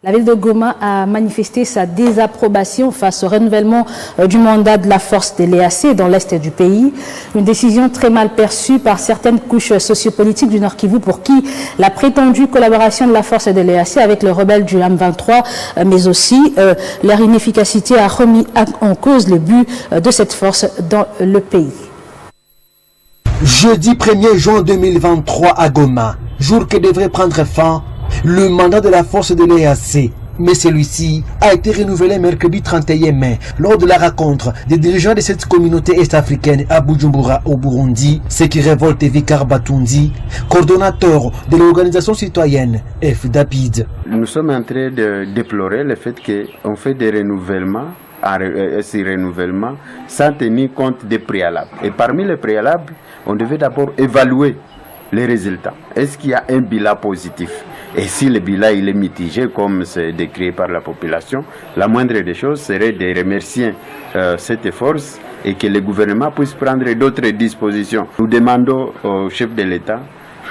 La ville de Goma a manifesté sa désapprobation face au renouvellement du mandat de la force de l'EAC dans l'est du pays. Une décision très mal perçue par certaines couches sociopolitiques du Nord Kivu pour qui la prétendue collaboration de la force de l'EAC avec les rebelles du M23, mais aussi leur inefficacité a remis en cause le but de cette force dans le pays. Jeudi 1er juin 2023 à Goma, jour que devrait prendre fin le mandat de la force de l'EAC, mais celui-ci a été renouvelé mercredi 31 mai lors de la rencontre des dirigeants de cette communauté est-africaine à Bujumbura au Burundi, ce qui révolte Vikar Batundi, coordonnateur de l'organisation citoyenne FDAPID. Nous sommes en train de déplorer le fait qu'on fait des renouvellements, ces renouvellements sans tenir compte des préalables. Et parmi les préalables, on devait d'abord évaluer les résultats. Est-ce qu'il y a un bilan positif? Et si le bilan il est mitigé, comme c'est décrit par la population, la moindre des choses serait de remercier cette force et que le gouvernement puisse prendre d'autres dispositions. Nous demandons au chef de l'État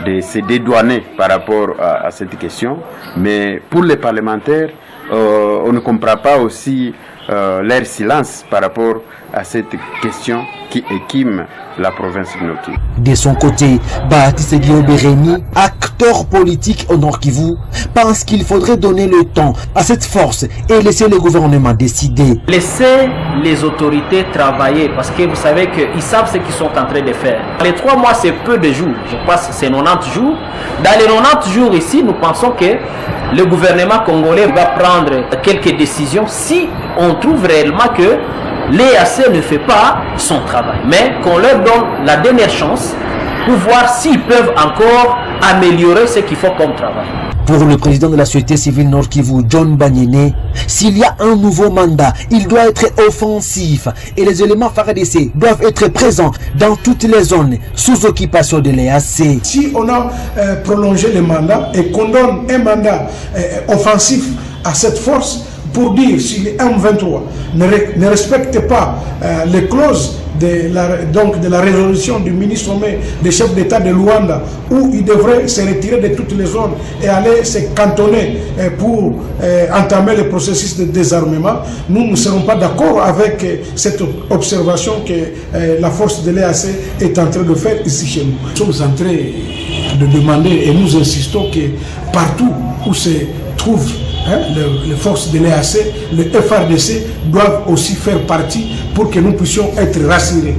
de se dédouaner par rapport à cette question, mais pour les parlementaires, on ne comprend pas aussi leur silence par rapport à cette question qui équime la province de Nord Kivu. De son côté, Baptiste Guillaume Bérémy, acteur politique au Nord Kivu, pense qu'il faudrait donner le temps à cette force et laisser le gouvernement décider. Laissez les autorités travailler parce que vous savez qu'ils savent ce qu'ils sont en train de faire. Les 3 mois, c'est peu de jours. Je pense que c'est 90 jours. Dans les 90 jours ici, nous pensons que le gouvernement congolais va prendre quelques décisions si on trouve réellement que l'EAC ne fait pas son travail. Mais qu'on leur donne la dernière chance pour voir s'ils peuvent encore améliorer ce qu'il faut comme travail. Pour le président de la société civile Nord Kivu, John Banyene, s'il y a un nouveau mandat, il doit être offensif et les éléments FARDC doivent être présents dans toutes les zones sous occupation de l'EAC. Si on a prolongé le mandat et qu'on donne un mandat offensif à cette force, pour dire si les M23 ne respectent pas les clauses de la résolution du ministre sommet des chefs d'État de Luanda, où il devrait se retirer de toutes les zones et aller se cantonner pour entamer le processus de désarmement, nous ne serons pas d'accord avec cette observation que la force de l'EAC est en train de faire ici chez nous. Nous sommes en train de demander et nous insistons que partout où se trouvent les forces de l'EAC, le FARDC doivent aussi faire partie pour que nous puissions être rassurés.